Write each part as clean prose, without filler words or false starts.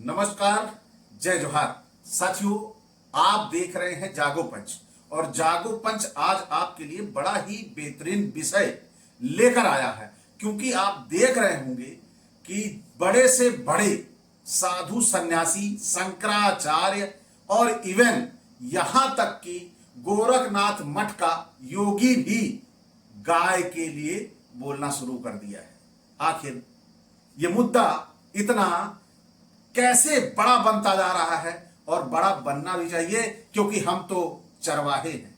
नमस्कार, जय जोहार। साथियों, आप देख रहे हैं जागो पंच और जागो पंच आज आपके लिए बड़ा ही बेहतरीन विषय लेकर आया है, क्योंकि आप देख रहे होंगे कि बड़े से बड़े साधु सन्यासी, शंकराचार्य और इवन यहां तक कि गोरखनाथ मठ का योगी भी गाय के लिए बोलना शुरू कर दिया है। आखिर यह मुद्दा इतना कैसे बड़ा बनता जा रहा है, और बड़ा बनना भी चाहिए, क्योंकि हम तो चरवाहे हैं।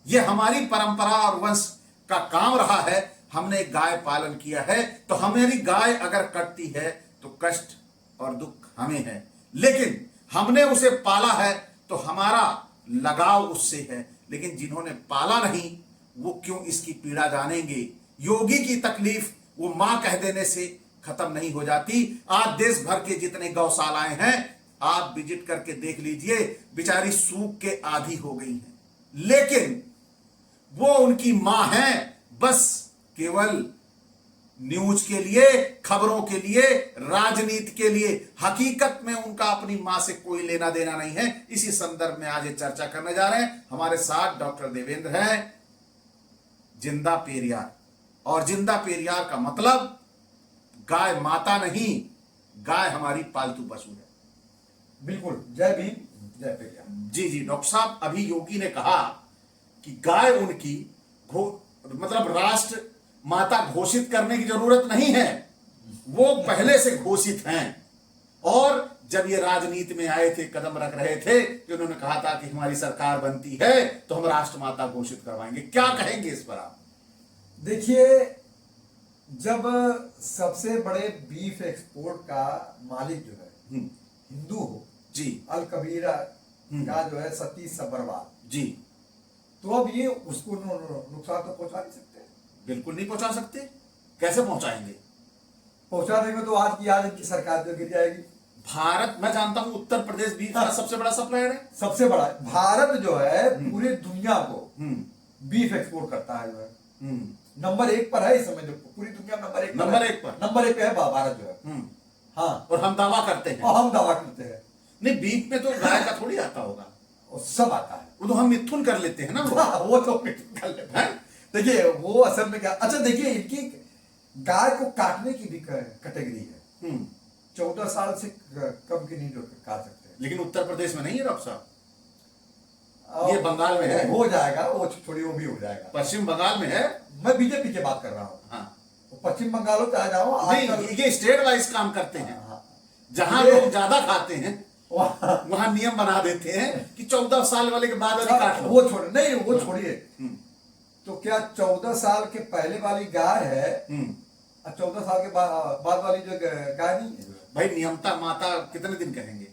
यह हमारी परंपरा और वंश का काम रहा है। हमने गाय पालन किया है, तो हमारी गाय अगर कटती है तो कष्ट और दुख हमें है, लेकिन हमने उसे पाला है तो हमारा लगाव उससे है। लेकिन जिन्होंने पाला नहीं, वो क्यों इसकी पीड़ा जानेंगे। योगी की तकलीफ वो मां कह देने से खत्म नहीं हो जाती। आज देश भर के जितने गौशालाएं हैं, आप विजिट करके देख लीजिए, बेचारी सूख के आधी हो गई हैं, लेकिन वो उनकी मां है बस केवल न्यूज के लिए, खबरों के लिए, राजनीति के लिए। हकीकत में उनका अपनी मां से कोई लेना देना नहीं है। इसी संदर्भ में आज चर्चा करने जा रहे हैं। हमारे साथ डॉक्टर देवेंद्र हैं, जिंदा पेरियार। और जिंदा पेरियार का मतलब गाय माता नहीं, गाय हमारी पालतू पशु है। बिल्कुल। जय भीम, जय पेरियार। जी जी डॉक्टर साहब, अभी योगी ने कहा कि गाय उनकी मतलब राष्ट्र माता घोषित करने की जरूरत नहीं है, वो पहले से घोषित हैं। और जब ये राजनीति में आए थे, कदम रख रहे थे, तो उन्होंने कहा था कि हमारी सरकार बनती है तो हम राष्ट्र माता घोषित करवाएंगे। क्या कहेंगे इस पर आप? देखिए, जब सबसे बड़े बीफ एक्सपोर्ट का मालिक जो है हिंदू हो जी, अल कबीरा का जो है सतीश सब्बरवाल जी, तो अब ये उसको नुकसान तो पहुंचा नहीं सकते। बिल्कुल नहीं पहुंचा सकते। कैसे पहुंचाएंगे? पहुंचा देंगे तो आज इनकी सरकार जो गिर जाएगी। भारत, मैं जानता हूं उत्तर प्रदेश बीफ का सबसे बड़ा सप्लायर है। सबसे बड़ा भारत जो है पूरे दुनिया को बीफ एक्सपोर्ट करता है, जो है नंबर 1 पर है इस समय। जो पूरी दुनिया नंबर एक पे है भारत जो है। हाँ, और हम दावा करते हैं। और हम दावा करते हैं। नहीं, बीफ में तो गाय का थोड़ी आता होगा, वो सब आता है। वो तो हम मिथुन कर लेते हैं ना। वो तो मिथुन कर लेते हैं। देखिए, वो असल में क्या, अच्छा देखिए, इनकी गाय को काटने की भी कैटेगरी है। 14 साल से कम की नहीं जो काट सकते। लेकिन उत्तर प्रदेश में नहीं है डॉक्टर साहब, ये बंगाल में है। हो जाएगा, वो थोड़ी वो भी हो जाएगा। पश्चिम बंगाल में है। मैं बीजेपी की बात कर रहा हूँ। हाँ, पश्चिम बंगाल हो चाहे जाओ, ये स्टेट वाइज काम करते हैं। हाँ, जहां लोग ज्यादा खाते हैं वहां नियम बना देते हैं कि 14 साल वाले के बाद वाली काट लो। वो छोड़ नहीं, वो छोड़िए। तो क्या 14 साल के पहले वाली गाय है और 14 साल के बाद वाली जो गाय नहीं है? भाई, नियमता माता कितने दिन कहेंगे?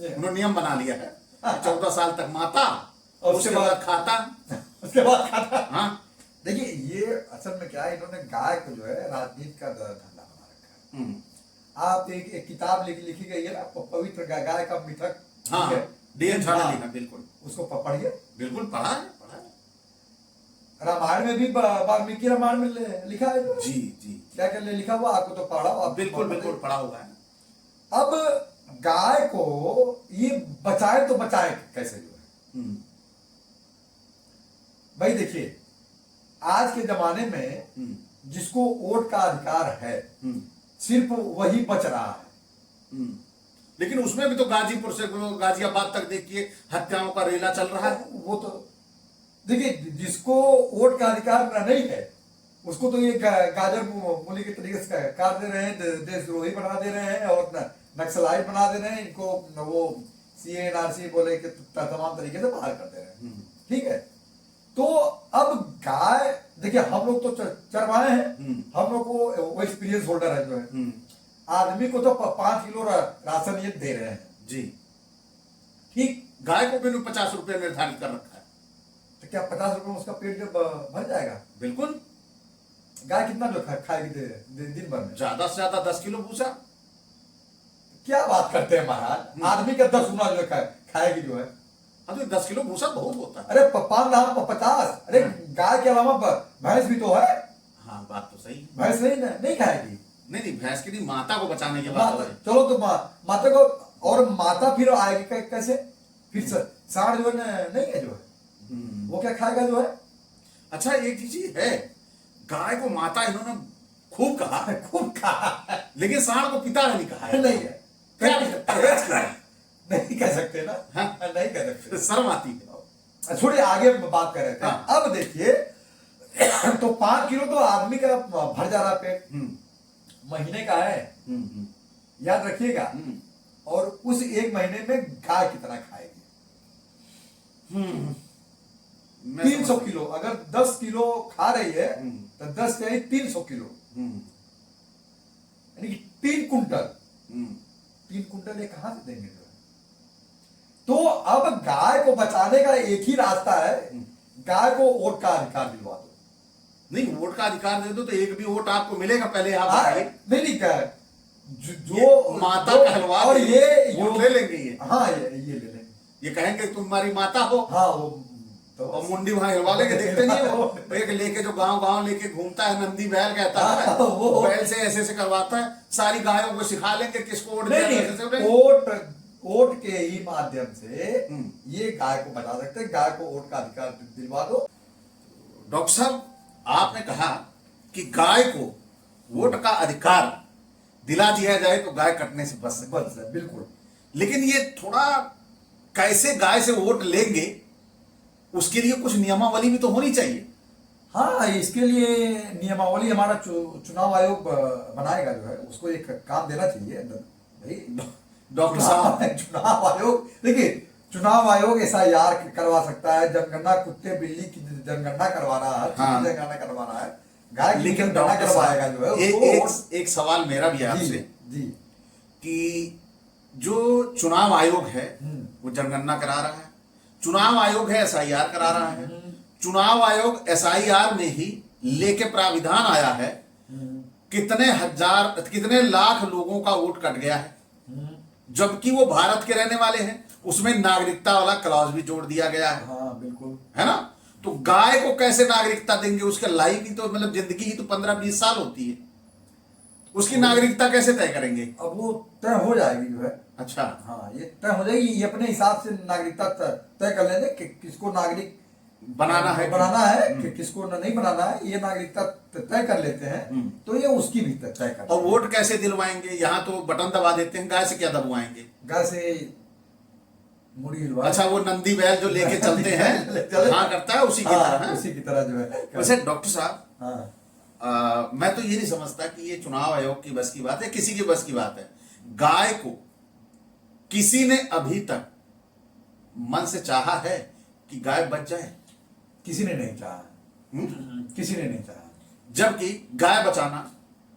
उन्होंने नियम बना लिया है 14 साल तक माता और उसके बाद खाता। उसके बाद खाता। हाँ, देखिए, ये असल में क्या है, इन्होंने गाय को जो है राजनीति का धंधा बना रखा है। आप एक किताब लिखी गई है ना, पवित्र गाय का मिथक। हाँ, डीएन झाड़ा लिखा, बिल्कुल उसको पढ़िए। बिल्कुल पढ़ा है। रामायण में भी वाल्मीकि रामायण में लिखा है। जी जी, क्या क्या लिखा हुआ आपको तो पढ़ा हुआ? बिल्कुल बिल्कुल पढ़ा हुआ है। अब गाय को ये बचाए तो बचाए कैसे जो है? भाई देखिए, आज के जमाने में जिसको वोट का अधिकार है, सिर्फ वही बच रहा है। लेकिन उसमें भी तो गाजीपुर से गाजियाबाद तक देखिए हत्याओं का रेला चल रहा है। वो तो देखिए, जिसको वोट का अधिकार नहीं है उसको तो ये गाजर मूली के तरीके से काट दे रहे हैं, देशद्रोही बना दे रहे हैं और नक्सलाइट बना दे रहे हैं। इनको वो CA/NRC बोले कि तमाम तरीके से बाहर कर दे रहे हैं। ठीक है, तो अब गाय, देखिए, हम लोग तो चरवाए हैं, हम लोग को वो एक्सपीरियंस होल्डर है जो है। आदमी को तो 5 किलो राशन ये दे रहे हैं जी। ठीक, गाय को भी 50 रुपए निर्धारित कर रखा है। तो क्या 50 रुपए में उसका पेट जब भर जाएगा? बिल्कुल। गाय कितना जो खाएगी दिन भर में? ज्यादा से ज्यादा 10 किलो भूसा। क्या बात करते हैं महाराज, आदमी का 10 गुना जो खाएगी जो है। हाँ, तो 10 किलो भूसा बहुत होता है। अरे 50। अरे गाय के अलावा भैंस भी तो है। हाँ, बात तो सही। भैंस नहीं खाएगी। नहीं, भैंस की नहीं, माता को बचाने की बात हो रही है। चलो तो माता को, और माता फिर आएगी कैसे? फिर सांड जो है नहीं है जो है, वो क्या खाएगा जो है? अच्छा, एक चीज है, गाय को माता इन्होंने खूब कहा, खूब खा, लेकिन सांड को पिता नहीं कहा है। नहीं है, क्या नहीं कह सकते ना, हाँ? नहीं कह सकते, शर्म आती है। छोड़िए, आगे बात कर रहे थे। हाँ। अब देखिए, तो 5 किलो तो आदमी का भर जा रहा पेट, महीने का है, याद रखिएगा। और उस एक महीने में गाय कितना खाएगी? मैं 300 समझ किलो। अगर 10 किलो खा रही है तो 10 यानी 300 किलो, यानी कि 3 कुंटल। 3 कुंटल ये कहां से देंगे जो है? तो अब गाय को बचाने का एक ही रास्ता है, गाय को वोट का अधिकार दिलवा दो। नहीं, वोट का अधिकार दे दो तो एक भी वोट आपको मिलेगा, पहले आप नहीं बताइए। नहीं क्या है, ये माता कहलवा और के ये वोट ले लेंगे ये। हाँ, ये ले लेंगे। ये कहेंगे तुम्हारी माता हो, हाँ, वो तो और मुंडी वहां हिलवा लेंगे, देखते नहीं है वो एक लेके जो गांव गांव लेके घूमता है, नंदी बैल कहता है, हाँ, वो बैल से ऐसे ऐसे करवाता है, सारी गायों को सिखा लेंगे किसको वोट नहीं देना है, नहीं, कैसे वोट। वोट के ही माध्यम से ये गाय को बचा सकते हैं। गाय को वोट का अधिकार दिलवा दो। डॉक्टर साहब, आपने कहा कि गाय को वोट का अधिकार दिला दिया जाए तो गाय कटने से बच सकती है। बस बिल्कुल। लेकिन ये थोड़ा, कैसे गाय से वोट लेंगे, उसके लिए कुछ नियमावली भी तो होनी चाहिए। हाँ, इसके लिए नियमावली हमारा चुनाव आयोग बनाएगा जो है, उसको एक काम देना चाहिए भाई। डॉक्टर साहब, चुनाव आयोग, देखिए, चुनाव आयोग SIR करवा सकता है, जनगणना, कुत्ते बिल्ली की जनगणना करवा रहा है, हाँ। जनगणना करवा रहा है, गाय की लेकिन जनगणना डॉक्टर करवाएगा साहब, जो है एक सवाल मेरा भी आपसे, जी जी, कि जो चुनाव आयोग है वो जनगणना करा रहा है, चुनाव आयोग है SIR करा रहा है, चुनाव आयोग SIR में ही लेके प्राविधान आया है, कितने लाख लोगों का वोट कट गया है, जबकि वो भारत के रहने वाले हैं, उसमें नागरिकता वाला क्लॉज भी जोड़ दिया गया है। हाँ बिल्कुल, है ना? तो गाय को कैसे नागरिकता देंगे? उसके लाइफ ही तो, मतलब जिंदगी ही तो 15-20 साल होती है, उसकी नागरिकता कैसे तय करेंगे? अब वो तय हो जाएगी जो है। अच्छा, हाँ, ये तय हो जाएगी, ये अपने हिसाब से नागरिकता तय कर लेंगे कि किसको नागरिक बनाना है कि किसको नहीं बनाना है, ये नागरिकता तय कर लेते हैं, तो ये उसकी भी तय कर। और वोट कैसे दिलवाएंगे? यहाँ तो बटन दबा देते हैं, गाय से क्या दबवाएंगे? गाय से मुड़ी हिलवा। अच्छा, वो नंदी बैल जो लेके चलते हैं, हाँ करता है उसी की तरह। उसी की तरह जो है। वैसे डॉक्टर साहब, हाँ, मैं तो ये नहीं समझता कि ये चुनाव आयोग की बस की बात है, किसी की बस की बात है। गाय को किसी ने अभी तक मन से चाहा है कि गाय बच जाए? किसी ने नहीं चाहा, किसी ने नहीं चाहा। जबकि गाय बचाना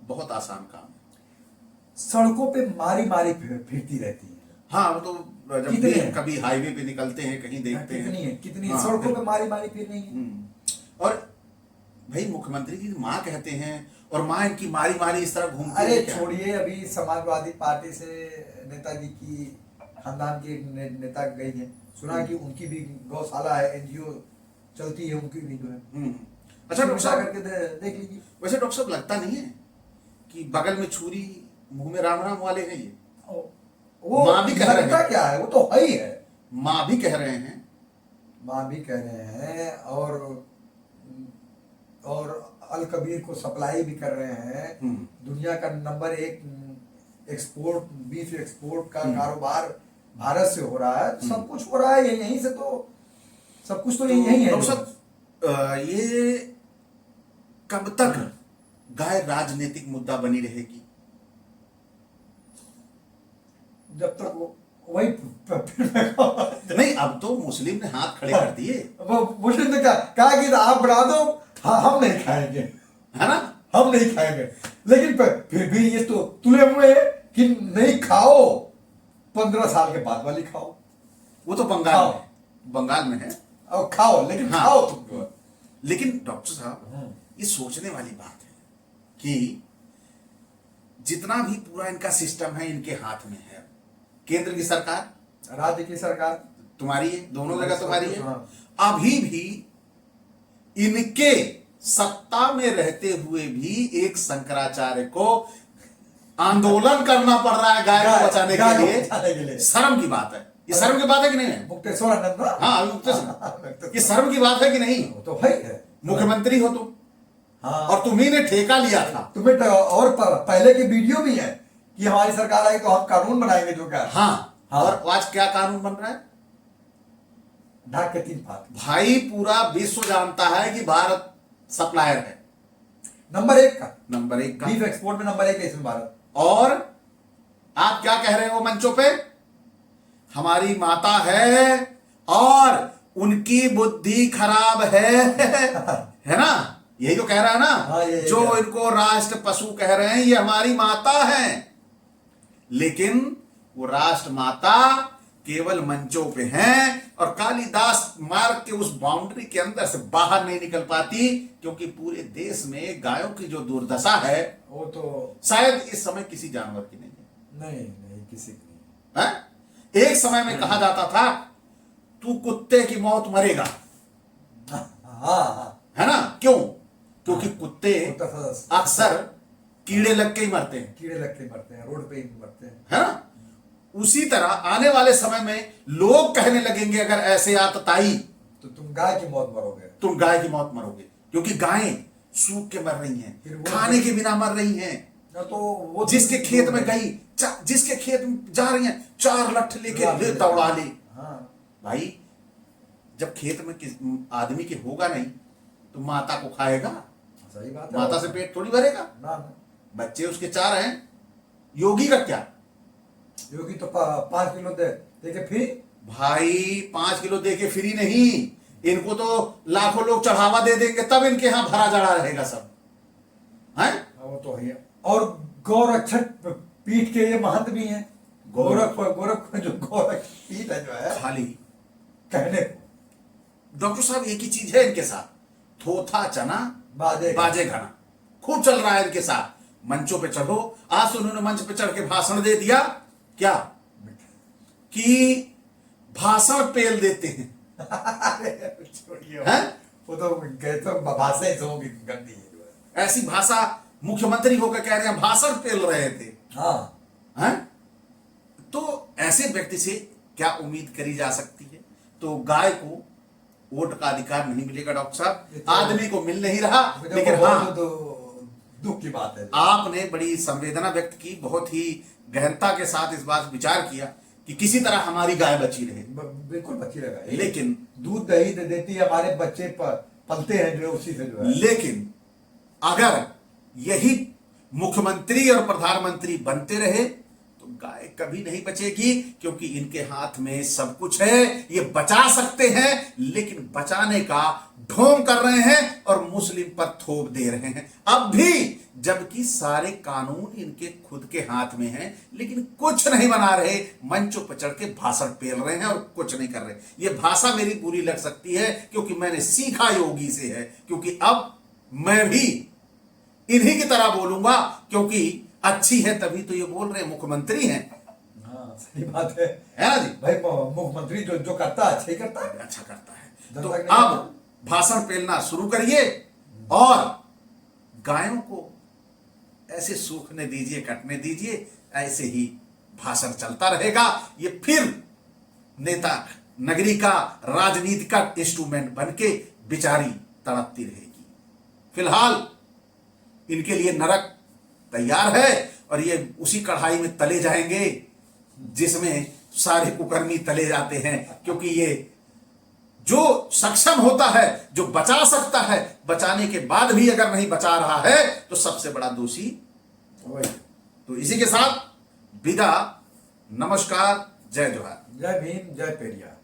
बहुत आसान काम है। सड़कों पे मारी मारी फिरती रहती है। हाँ, वो तो जब कितने भी हैं? कभी हाईवे पे निकलते हैं, कहीं देखते हैं, कितनी हाँ, सड़कों पे मारी मारी फिर रही है। और भाई, मुख्यमंत्री जी माँ कहते हैं, और माँ इनकी मारी मारी इस तरह घूमती अरे है क्या? छोड़िए, अभी समाजवादी पार्टी से नेताजी की खानदान की नेता गई है, सुना कि उनकी भी गौशाला है, NGO चलती है उनकी भी जो है। अच्छा डॉक्टर साहब, करके देख लीजिए। वैसे डॉक्टर साहब, लगता नहीं है कि बगल में छुरी मुंह में राम राम वाले हैं ये? वो माँ भी कह रहे हैं, क्या है, वो तो है ही है। माँ भी कह रहे हैं, माँ भी कह रहे हैं, और अल कबीर को सप्लाई भी कर रहे हैं। दुनिया का नंबर 1 एक्सपोर्ट, बीफ एक्सपोर्ट का कारोबार भारत से हो रहा है। सब कुछ हो रहा है यहीं से, तो सब कुछ तो यही है। डॉक्टर साहब, ये कब तक गाय राजनीतिक मुद्दा बनी रहेगी? जब तक वो वही नहीं, अब तो मुस्लिम ने हाथ खड़े कर दिए, वो मुस्लिम ने कहा कि आप बना दो, हम नहीं खाएंगे, है ना? हम नहीं खाएंगे। लेकिन फिर भी ये तो तुले हुए हैं कि नहीं खाओ, 15 साल के बाद वाली खाओ। वो तो बंगाल में है, और खाओ, लेकिन हाँ। खाओ तुम। लेकिन डॉक्टर साहब, ये सोचने वाली बात है कि जितना भी पूरा इनका सिस्टम है इनके हाथ में है। केंद्र की सरकार, राज्य की सरकार तुम्हारी है, दोनों जगह तुम्हारी है। हाँ। अभी भी इनके सत्ता में रहते हुए भी एक शंकराचार्य को आंदोलन करना पड़ रहा है गाय को बचाने गाय के को लिए, बचाने के लिए। शर्म की बात है। ये शर्म की बात है कि नहीं है? मुक्तेश्वर आनंद ना? हाँ, मुक्तेश्वर, ये शर्म की बात है कि नहीं? वो तो भाई है। मुख्यमंत्री हो तुम, हाँ, और तुम्ही ने ठेका लिया था। तुम्हें तो और पहले की वीडियो भी है कि हमारी सरकार आई तो हम कानून बनाएंगे जो क्या। हाँ, हाँ। और आज क्या कानून बन रहा है? ढाक के 3 फात। भाई पूरा विश्व जानता है कि भारत सप्लायर है, नंबर 1 का, नंबर 1 का। बीफ एक्सपोर्ट में नंबर 1 है इसमें भारत। और आप क्या कह रहे हो मंचों पे? हमारी माता है और उनकी बुद्धि खराब है ना? यही तो कह रहा है ना? हाँ, ये जो कह रहा है। इनको राष्ट्र पशु कह रहे हैं, ये हमारी माता है, लेकिन वो राष्ट्र माता केवल मंचों पे हैं, और कालिदास मार्ग के उस बाउंड्री के अंदर से बाहर नहीं निकल पाती, क्योंकि पूरे देश में गायों की जो दुर्दशा है वो तो शायद इस समय किसी जानवर की नहीं है। नहीं किसी की नहीं। हैं? एक समय में कहा जाता था तू कुत्ते की मौत मरेगा, हाँ, है ना? क्यों? क्योंकि कुत्ते अक्सर कीड़े लग के ही मरते हैं, कीड़े लग के मरते हैं, रोड पे ही मरते हैं, है ना? उसी तरह आने वाले समय में लोग कहने लगेंगे अगर ऐसे आतताई, तो तुम गाय की मौत मरोगे। तुम गाय की मौत मरोगे, क्योंकि गायें सूख के मर रही फिर हैं, वो खाने के बिना मर रही हैं। ना तो वो जिसके खेत में गई, जिसके खेत में जा रही हैं, 4 लठ लेके ले दौड़ा ले। हाँ, भाई जब खेत में आदमी के होगा नहीं तो माता को खाएगा? सही बात है। माता से पेट थोड़ी भरेगा। ना, बच्चे उसके 4 हैं, योगी का क्या? योगी तो 5 किलो देके फ्री। भाई 5 किलो दे के फ्री नहीं, इनको तो लाखों लोग चढ़ावा दे देंगे, तब इनके यहाँ भरा जड़ा रहेगा सब, हैं? वो तो है। और गौरक्षक पीठ के ये महंत भी हैं। गोरख जो गौरख पीठ है जो है, खाली कहने को डॉक्टर साहब एक ही चीज है इनके साथ, थोथा चना बाजे बाजे घना, खूब चल रहा है इनके साथ। मंचों पे चढ़ो, आज तो उन्होंने मंच पे चढ़ के भाषण दे दिया क्या कि भाषण पेल देते हैं। छोड़िए, हैं? वो तो कहते तो भाषा ही तो गंदी है जो है। ऐसी भाषा मुख्यमंत्री होकर कह रहे हैं भाषण पेल रहे थे, हाँ, हैं? तो ऐसे व्यक्ति से क्या उम्मीद करी जा सकती है? तो गाय को वोट का अधिकार नहीं मिलेगा डॉक्टर साहब, आदमी को मिल नहीं रहा। लेकिन हाँ, दुख की बात है। आपने बड़ी संवेदना व्यक्त की, बहुत ही गहनता के साथ इस बात विचार किया कि किसी तरह हमारी गाय बची रहे। बिल्कुल बची रहेगा, लेकिन दूध दही दे देती है, हमारे बच्चे पलते हैं जो उसी से जो है। लेकिन अगर यही मुख्यमंत्री और प्रधानमंत्री बनते रहे तो गाय कभी नहीं बचेगी, क्योंकि इनके हाथ में सब कुछ है, ये बचा सकते हैं, लेकिन बचाने का ढोंग कर रहे हैं और मुस्लिम पर थोप दे रहे हैं अब भी, जबकि सारे कानून इनके खुद के हाथ में हैं, लेकिन कुछ नहीं बना रहे। मंचों पर चढ़ के भाषण पेल रहे हैं और कुछ नहीं कर रहे। ये भाषा मेरी बुरी लग सकती है, क्योंकि मैंने सीखा योगी से है, क्योंकि अब मैं भी इन्हीं की तरह बोलूंगा, क्योंकि अच्छी है तभी तो ये बोल रहे हैं, मुख्यमंत्री हैं। हाँ, सही बात है ना जी? भाई, मुख्यमंत्री जो करता है अच्छा ही करता है। अच्छा करता है। जनता तो के लिए अब भाषण पेलना शुरू करिए और गायों को ऐसे सूखने दीजिए, कटने दीजिए, ऐसे ही भाषण चलता रहेगा। ये फिर नेता नगरी का राजनीति का इंस्ट्रूमेंट बनके बेचारी तड़पती रहेगी। फिलहाल इनके लिए नरक तैयार है और ये उसी कढ़ाई में तले जाएंगे जिसमें सारे कुकर्मी तले जाते हैं, क्योंकि ये जो सक्षम होता है, जो बचा सकता है, बचाने के बाद भी अगर नहीं बचा रहा है तो सबसे बड़ा दोषी वही। तो इसी के साथ विदा, नमस्कार, जय जोहार। जय भीम, जय पेरिया।